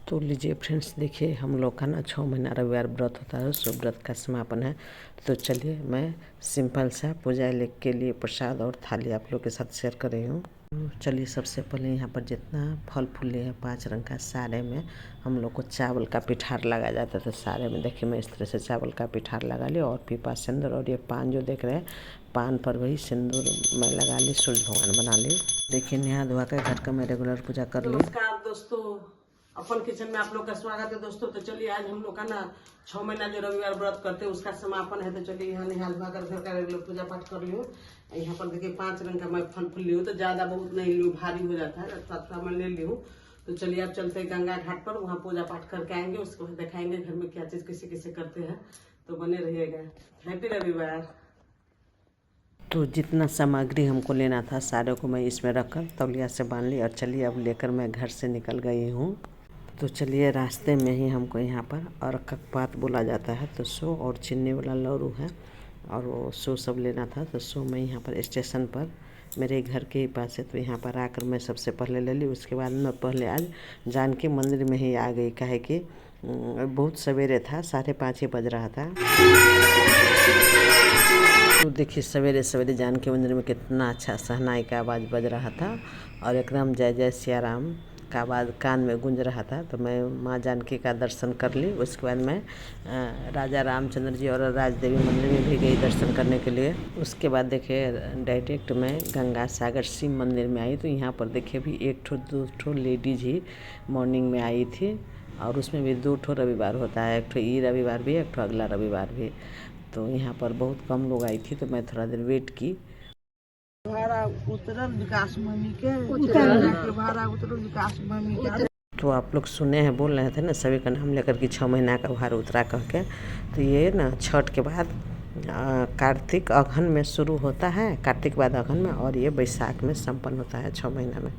तो लीजिए फ्रेंड्स, देखिए हम लोग का ना 6 महीना रविवार व्रत होता है, सो व्रत का समापन है। तो चलिए मैं सिंपल सा पूजा के लिए प्रसाद और थाली आप लोग के साथ शेयर कर रही हूँ। चलिए सबसे पहले यहाँ पर जितना फल फूल लिए हैं 5 रंग का, सारे में हम लोग को चावल का पिठार लगाया जाता है। तो सारे में देखिए मैं इस तरह से चावल का पिठार लगा लिया और पीपा सिंदूर, और ये पान जो देख रहे हैं पान पर वही सिंदूर मैं लगा ली, सूर्य भगवान बना ली। देखिए नहा धोआ कर घर का मैं रेगुलर पूजा कर ली। नमस्कार दोस्तों, अपन किचन में आप लोग का स्वागत है दोस्तों। तो चलिए आज हम लोग का ना 6 महीना जो रविवार व्रत करते हैं उसका समापन है। तो चलिए यहाँ निहाल भाकर घर का रेगुलर पूजा पाठ कर लियो। यहाँ पर देखिए 5 रंग का मैं फल फूल ली हूँ, तो ज्यादा बहुत नहीं ली हूँ, भारी हो जाता है, थोड़ा मैं ले ली हूँ। तो चलिए अब चलते हैं गंगा घाट पर, वहाँ पूजा पाठ करके आएंगे, उसके बाद दिखाएंगे घर में क्या चीज किसे किसे करते हैं। तो बने रहिएगा। हैप्पी रविवार। तो जितना सामग्री हमको लेना था सारे को मैं इसमें रखकर तौलिया से बांध ली, और चलिए अब लेकर मैं घर से निकल गई हूँ। तो चलिए रास्ते में ही हमको यहाँ पर अरकक पात बोला जाता है, तो सो और चीनी वाला लौरू है और वो सो सब लेना था। तो सो मैं यहाँ पर स्टेशन पर मेरे घर के ही पास है, तो यहाँ पर आकर मैं सबसे पहले ले ली। उसके बाद मैं पहले आज जानकी मंदिर में ही आ गई, काहे कि बहुत सवेरे था, 5:30 बज रहा था। तो देखिए सवेरे सवेरे जानकी मंदिर में कितना अच्छा शहनाई का आवाज़ बज रहा था और एकदम जय जय सिया राम का आवाज़ कान में गूंज रहा था। तो मैं माँ जानकी का दर्शन कर ली। उसके बाद मैं राजा रामचंद्र जी और राजदेवी मंदिर में भी गई दर्शन करने के लिए। उसके बाद देखिए डायरेक्ट मैं गंगा सागर शिव मंदिर में आई। तो यहाँ पर देखिए भी 1-2 लेडीज ही मॉर्निंग में आई थी, और उसमें भी 2 रविवार होता है, एक ई रविवार भी, एक अगला रविवार भी। तो यहाँ पर बहुत कम लोग आई थी, तो मैं थोड़ा देर वेट की। भाड़ा उतरल विकास मम्मी के भाड़ा उतरल विकास मम्मी के। तो आप लोग सुने हैं, बोल रहे थे ना सभी का नाम लेकर कि 6 महीना का भार उतरा कह के। तो ये ना छठ के बाद कार्तिक अगहन में शुरू होता है, कार्तिक बाद अगहन में, और ये बैसाख में संपन्न होता है 6 महीना में।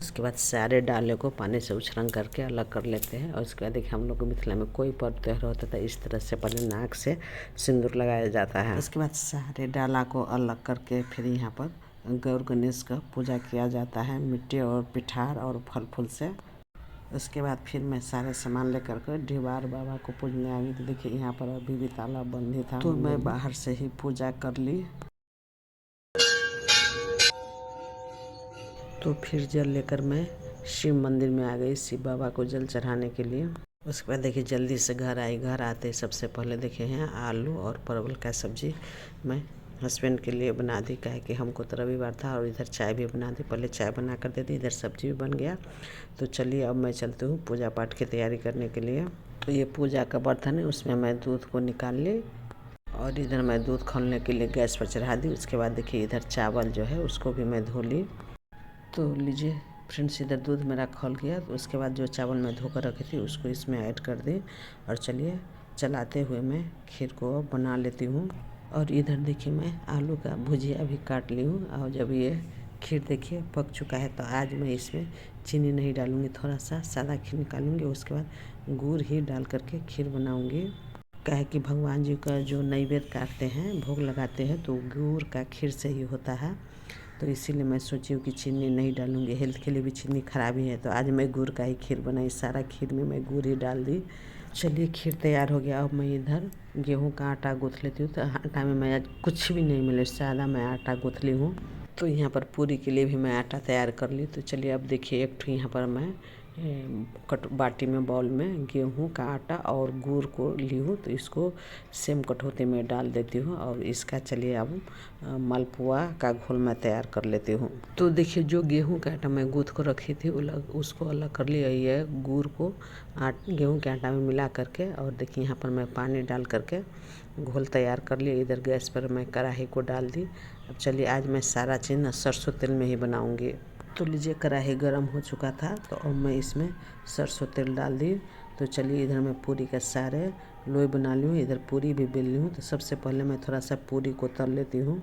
उसके बाद सारे डाले को पानी से उछरंग करके अलग कर लेते हैं। और उसके बाद देखिए हम लोग मिथिला में कोई पर्व त्यौहार होता था इस तरह से पहले नाक से सिंदूर लगाया जाता है। उसके बाद सारे डाला को अलग करके फिर यहाँ पर गौर गणेश का पूजा किया जाता है मिट्टी और पिठार और फल फूल से। उसके बाद फिर मैं सारे सामान लेकर के ढिवार बाबा को पूजने आ गई। तो देखिए यहाँ पर अभी भी ताला बंद ही था, तो मैं बाहर से ही पूजा कर ली। तो फिर जल लेकर मैं शिव मंदिर में आ गई शिव बाबा को जल चढ़ाने के लिए। उसके बाद देखिए जल्दी से घर आई। घर आते सबसे पहले देखिए हैं आलू और परवल का सब्जी मैं हस्बैंड के लिए बना दी, काहे कि हमको तो रविवार था, और इधर चाय भी बना दी। पहले चाय बना कर दे दी, इधर सब्जी भी बन गया। तो चलिए अब मैं चलती हूँ पूजा पाठ की तैयारी करने के लिए। तो ये पूजा का बर्तन है, उसमें मैं दूध को निकाल ली और इधर मैं दूध खोलने के लिए गैस पर चढ़ा दी। उसके बाद देखिए इधर चावल जो है उसको भी मैं धो ली। तो लीजिए फ्रेंड्स, इधर दूध मेरा खौल गया। तो उसके बाद जो चावल मैं धोकर रखी थी उसको इसमें ऐड कर दी, और चलिए चलाते हुए मैं खीर को बना लेती हूँ। और इधर देखिए मैं आलू का भुजिया भी काट ली हूँ। और जब ये खीर देखिए पक चुका है, तो आज मैं इसमें चीनी नहीं डालूँगी, थोड़ा सा सादा खीर निकालूँगी। उसके बाद गुड़ ही डाल करके खीर बनाऊँगी, काहे कि भगवान जी का जो नैवेद्य काटते हैं, भोग लगाते हैं, तो गुड़ का खीर से ही होता है। तो इसीलिए मैं सोची हूँ कि चीनी नहीं डालूँगी, हेल्थ के लिए भी चीनी खराबी है। तो आज मैं गुड़ का ही खीर बनाई, सारा खीर में मैं गुड़ ही डाल दी। चलिए खीर तैयार हो गया। अब मैं इधर गेहूं का आटा गूँथ लेती हूँ। तो आटा में मैं आज कुछ भी नहीं मिले, सादा मैं आटा गूँथ ली हूँ। तो यहाँ पर पूरी के लिए भी मैं आटा तैयार कर ली। तो चलिए अब देखिए एक ठो यहाँ पर मैं बाटी में बाउल में गेहूं का आटा और गुड़ को ली हूँ। तो इसको सेम कटोती में डाल देती हूँ, और इसका चलिए अब मालपुआ का घोल मैं तैयार कर लेती हूँ। तो देखिए जो गेहूं का आटा मैं गूँथ को रखी थी उसको अलग कर लिया है, गुड़ को गेहूं के आटा में मिला करके। और देखिए यहाँ पर मैं पानी डाल करके घोल तैयार कर लिया। इधर गैस पर मैं कढ़ाई को डाल दी। अब चलिए आज मैं सारा चीज़ ना सरसों तेल में ही बनाऊँगी। तो लीजिए कढ़ाई गरम हो चुका था, तो अब मैं इसमें सरसों तेल डाल दी। तो चलिए इधर मैं पूरी का सारे लोई बना ली हूँ, इधर पूरी भी बेल ली हूँ। तो सबसे पहले मैं थोड़ा सा पूरी को तल लेती हूँ।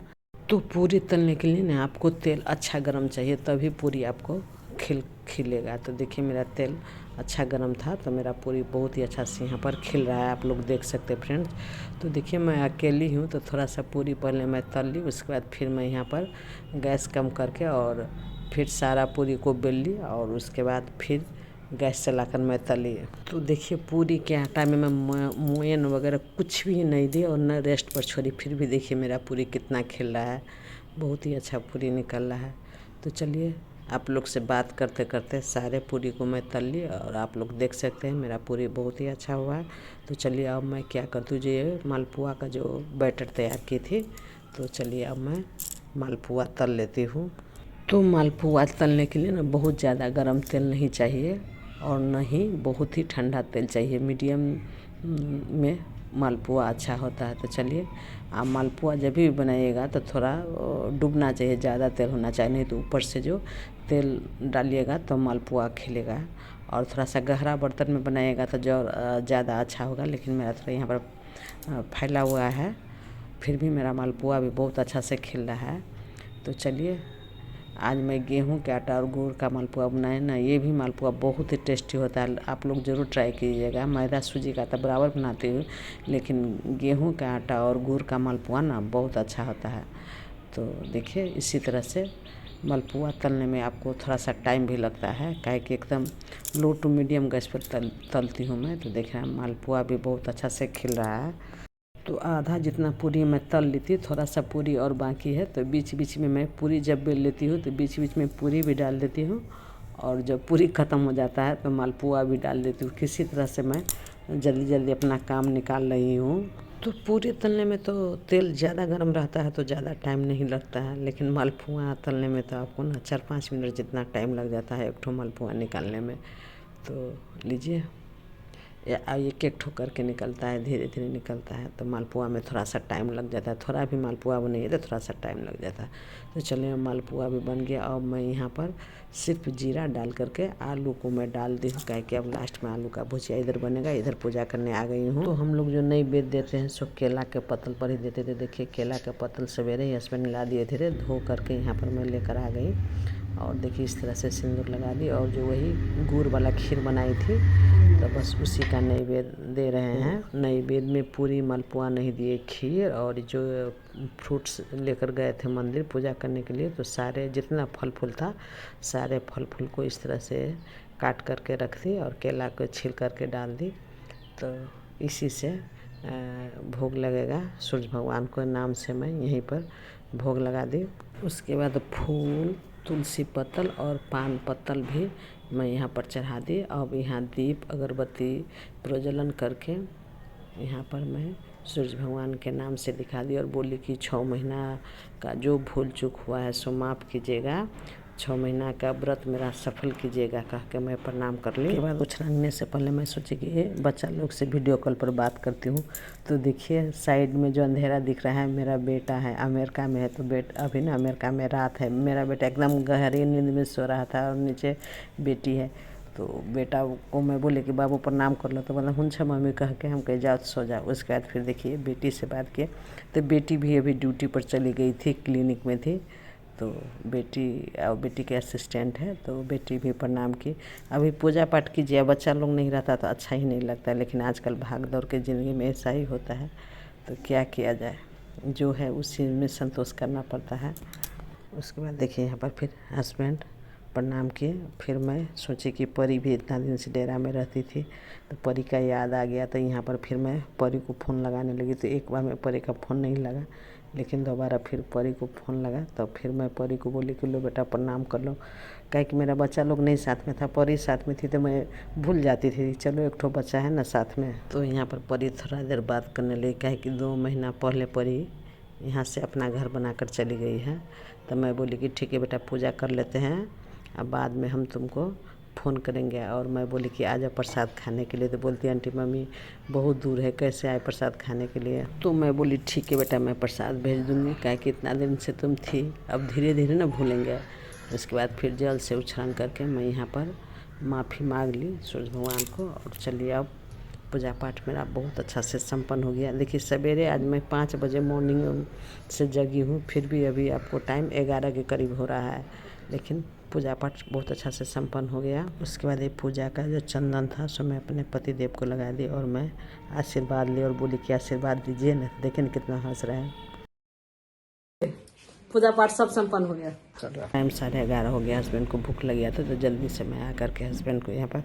तो पूरी तलने के लिए ना आपको तेल अच्छा गरम चाहिए, तभी पूरी आपको खिलेगा। तो देखिए मेरा तेल अच्छा गरम था, तो मेरा पूरी बहुत ही अच्छा से यहाँ पर खिल रहा है, आप लोग देख सकते हैं फ्रेंड्स। तो देखिए मैं अकेली हूँ, तो थोड़ा सा पूरी पहले मैं तल ली। उसके बाद फिर मैं यहाँ पर गैस कम करके और फिर सारा पूरी को बेल ली, और उसके बाद फिर गैस चलाकर मैं तली। तो देखिए पूरी के आटा में मैं मोयन वगैरह कुछ भी नहीं दी और न रेस्ट पर छोड़ी, फिर भी देखिए मेरा पूरी कितना खिल रहा है, बहुत ही अच्छा पूरी निकल रहा है। तो चलिए आप लोग से बात करते करते सारे पूरी को मैं तल ली और आप लोग देख सकते हैं मेरा पूरी बहुत ही अच्छा हुआ है। तो चलिए अब मैं क्या करती हूँ, जो ये मालपुआ का जो बैटर तैयार की थी, तो चलिए अब मैं मालपुआ तल लेती हूँ। तो मालपुआ तलने के लिए ना बहुत ज़्यादा गर्म तेल नहीं चाहिए और न ही बहुत ही ठंडा तेल चाहिए, मीडियम में मालपुआ अच्छा होता है। तो चलिए आप मालपुआ जब भी बनाइएगा तो थोड़ा डूबना चाहिए, ज़्यादा तेल होना चाहिए, नहीं तो ऊपर से जो तेल डालिएगा तो मालपुआ खिलेगा। और थोड़ा सा गहरा बर्तन में बनाइएगा तो जो ज़्यादा अच्छा होगा, लेकिन मेरा थोड़ा यहाँ पर फैला हुआ है, फिर भी मेरा मालपुआ भी बहुत अच्छा से खिल रहा है। तो चलिए आज मैं गेहूं के आटा और गुड़ का मालपुआ बनाए ना, ये भी मालपुआ बहुत ही टेस्टी होता है, आप लोग ज़रूर ट्राई कीजिएगा। मैदा सूजी का तो बराबर बनाती हूँ, लेकिन गेहूं का आटा और गुड़ का मालपुआ ना बहुत अच्छा होता है। तो देखिए इसी तरह से मालपुआ तलने में आपको थोड़ा सा टाइम भी लगता है, काहे कि एकदम लो टू मीडियम गैस पर तलती हूँ मैं। तो देखिए मालपुआ भी बहुत अच्छा से खिल रहा है। तो आधा जितना पूरी मैं तल ली थी, थोड़ा सा पूरी और बाकी है, तो बीच बीच में मैं पूरी जब बेल लेती हूँ तो बीच बीच में पूरी भी डाल देती हूँ, और जब पूरी ख़त्म हो जाता है तो मालपुआ भी डाल देती हूँ। किसी तरह से मैं जल्दी जल्दी अपना काम निकाल रही हूँ। तो पूरी तलने में तो तेल ज़्यादा गर्म रहता है तो ज़्यादा टाइम नहीं लगता है, लेकिन मालपुआ तलने में तो आपको ना 4-5 मिनट जितना टाइम लग जाता है एक ठो मालपुआ निकालने में। तो लीजिए एक एक ठो करके निकलता है, धीरे धीरे निकलता है, तो मालपुआ में थोड़ा सा टाइम लग जाता है, थोड़ा भी मालपुआ बनाइए तो थोड़ा सा टाइम लग जाता है। तो चलिए मालपुआ भी बन गया। अब मैं यहाँ पर सिर्फ जीरा डाल करके आलू को मैं डाल दी हूँ, क्या कि अब लास्ट में आलू का भुजिया इधर बनेगा, इधर पूजा करने आ गई हूँ। तो हम लोग जो नैवेद्य देते हैं सो केला के पत्तल पर ही देते थे। देखिए केला के पत्तल सवेरे ही हस्बैंड ला दिए थे, धो करके यहाँ पर मैं लेकर आ गई, और देखिए इस तरह से सिंदूर लगा दी, और जो वही गुड़ वाला खीर बनाई थी तो बस उसी का नैवेद्य दे रहे हैं। नैवेद्य में पूरी मालपुआ नहीं दिए, खीर और जो फ्रूट्स लेकर गए थे मंदिर पूजा करने के लिए, तो सारे जितना फल फूल था सारे फल फूल को इस तरह से काट करके रख दी और केला को छील करके डाल दी। तो इसी से भोग लगेगा सूरज भगवान को नाम से मैं यहीं पर भोग लगा दी। उसके बाद फूल, तुलसी पत्तल और पान पत्तल भी मैं यहाँ पर चढ़ा दी। अब यहाँ दीप अगरबत्ती प्रज्वलन करके यहाँ पर मैं सूरज भगवान के नाम से दिखा दी और बोली कि 6 महीना का जो भूल चूक हुआ है सो माफ़ कीजिएगा, 6 महीना का व्रत मेरा सफल कीजिएगा, कह के मैं प्रणाम कर ली। उसके बाद उछलने से पहले मैं सोची कि बच्चा लोग से वीडियो कॉल पर बात करती हूँ। तो देखिए साइड में जो अंधेरा दिख रहा है मेरा बेटा है, अमेरिका में है, तो अभी ना अमेरिका में रात है, मेरा बेटा एकदम गहरी नींद में सो रहा था और नीचे बेटी है। तो बेटा को मैं बोले कि बाबू प्रणाम कर लो, तो बोला हुंछा मम्मी कह के हम कहे जाओ सो जाओ। उसके बाद फिर देखिए बेटी से बात किए, तो बेटी भी अभी ड्यूटी पर चली गई थी, क्लिनिक में थी, तो बेटी के असिस्टेंट है, तो बेटी भी प्रणाम की। अभी पूजा पाठ कीजिए, बच्चा लोग नहीं रहता तो अच्छा ही नहीं लगता, लेकिन आजकल भाग दौड़ के ज़िंदगी में ऐसा ही होता है, तो क्या किया जाए, जो है उसी में संतोष करना पड़ता है। उसके बाद देखिए यहाँ पर फिर हस्बैंड प्रणाम किए। फिर मैं सोची कि परी भी इतना दिन से डेरा में रहती थी, तो परी का याद आ गया, तो यहाँ पर फिर मैं परी को फ़ोन लगाने लगी। तो एक बार में परी का फ़ोन नहीं लगा, लेकिन दोबारा फिर परी को फ़ोन लगा, तो फिर मैं परी को बोली कि लो बेटा प्रणाम कर लो, क्या कि मेरा बच्चा लोग नहीं साथ में था, परी साथ में थी तो मैं भूल जाती थी, चलो एक ठो बच्चा है ना साथ में। तो यहाँ पर परी थोड़ा देर बात करने लगी, क्या कि 2 महीना पहले परी यहाँ से अपना घर बनाकर चली गई है। तो मैं बोली कि ठीक है बेटा पूजा कर लेते हैं, अब बाद में हम तुमको फ़ोन करेंगे। और मैं बोली कि आ जाओ प्रसाद खाने के लिए, तो बोलती आंटी मम्मी बहुत दूर है, कैसे आए प्रसाद खाने के लिए। तो मैं बोली ठीक है बेटा मैं प्रसाद भेज दूँगी, क्या कि इतना दिन से तुम थी, अब धीरे धीरे ना भूलेंगे। उसके बाद फिर जल से उछाल करके मैं यहाँ पर माफ़ी मांग ली सूरज भगवान को, और चलिए अब पूजा पाठ मेरा बहुत अच्छा से संपन्न हो गया। देखिए सवेरे आज मैं 5 बजे मॉर्निंग से जगी हूँ, फिर भी अभी आपको टाइम 11 के करीब हो रहा है, लेकिन पूजा पाठ बहुत अच्छा से संपन्न हो गया। उसके बाद ये पूजा का जो चंदन था सो मैं अपने पति देव को लगा दी, और मैं आशीर्वाद ली और बोली कि आशीर्वाद दीजिए ना। देखिए ना कितना हंस रहे हैं। पूजा पाठ सब संपन्न हो गया। चलो टाइम 11:30 हो गया। हस्बैंड को भूख लग गया था तो जल्दी से मैं आकर के हस्बैंड को यहाँ पर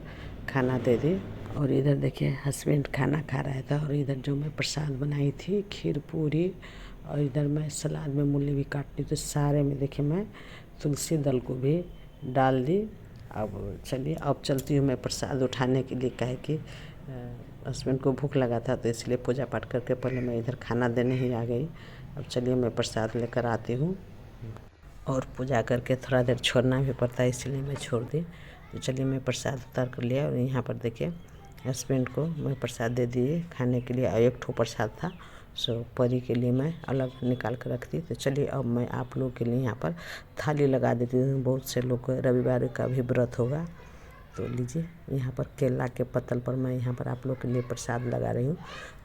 खाना दे दी। और इधर देखिए हस्बैंड खाना खा रहा था और इधर जो मैं प्रसाद बनाई थी खीर पूरी और इधर मैं सलाद में मूली भी काटती तो सारे में देखिए मैं तुलसी दल को भी डाल दी। अब चलिए अब चलती हूँ मैं प्रसाद उठाने के लिए, कहे कि हस्बैंड को भूख लगा था तो इसलिए पूजा पाठ करके पहले मैं इधर खाना देने ही आ गई। अब चलिए मैं प्रसाद लेकर आती हूँ और पूजा करके थोड़ा देर छोड़ना भी पड़ता है इसलिए मैं छोड़ दी। तो चलिए मैं प्रसाद उतार कर लिया और यहाँ पर देखिए हस्बैंड को मैं प्रसाद दे दिए खाने के लिए। एक ठो प्रसाद था सो परी के लिए मैं अलग निकाल कर रख दी। तो चलिए अब मैं आप लोगों के लिए यहाँ पर थाली लगा देती हूँ। बहुत से लोग को रविवार का भी व्रत होगा तो लीजिए यहाँ पर केला के पत्तल पर मैं यहाँ पर आप लोग के लिए प्रसाद लगा रही हूँ।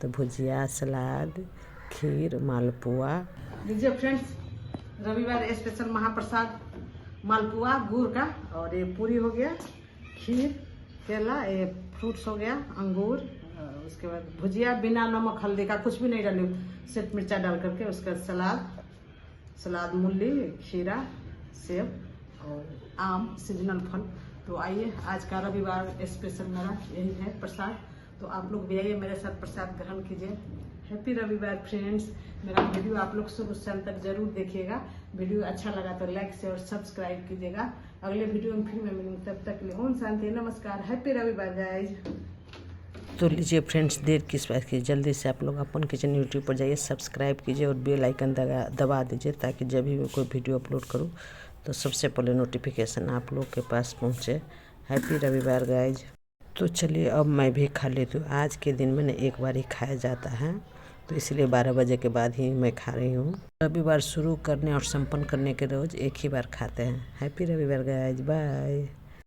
तो भुजिया सलाद खीर मालपुआ। लीजिए फ्रेंड्स रविवार स्पेशल महाप्रसाद मालपुआ गुड़ का और ये पूरी हो गया, खीर केला ये फ्रूट्स हो गया अंगूर, उसके बाद भुजिया बिना नमक हल्दी का कुछ भी नहीं डाली सिर्फ मिर्चा डाल करके, उसका सलाद मूली खीरा सेब और आम सीजनल फल। तो आइए आज का रविवार स्पेशल मेरा यही है प्रसाद। तो आप लोग भी आइए मेरे साथ प्रसाद ग्रहण कीजिए। हैप्पी रविवार फ्रेंड्स। मेरा वीडियो आप लोग शुरू से अंत तक जरूर देखिएगा। वीडियो अच्छा लगा तो लाइक से और सब्सक्राइब कीजिएगा। अगले वीडियो में फिर मैं मिलूंगी, तब तक के लिए ओम शांति नमस्कार। हैप्पी रविवार गाइज। तो लीजिए फ्रेंड्स देर किस बात की, जल्दी से आप लोग अपन किचन यूट्यूब पर जाइए सब्सक्राइब कीजिए और बेल आइकन दबा दीजिए ताकि जब भी मैं कोई वीडियो अपलोड करूँ तो सबसे पहले नोटिफिकेशन आप लोग के पास पहुँचे। हैप्पी रविवार गाइज। तो चलिए अब मैं भी खा लेती हूँ। आज के दिन में एक बार ही खाया जाता है तो इसलिए 12 बजे के बाद ही मैं खा रही हूँ। रविवार शुरू करने और संपन्न करने के रोज एक ही बार खाते हैं। हैप्पी रविवार गाइज बाय।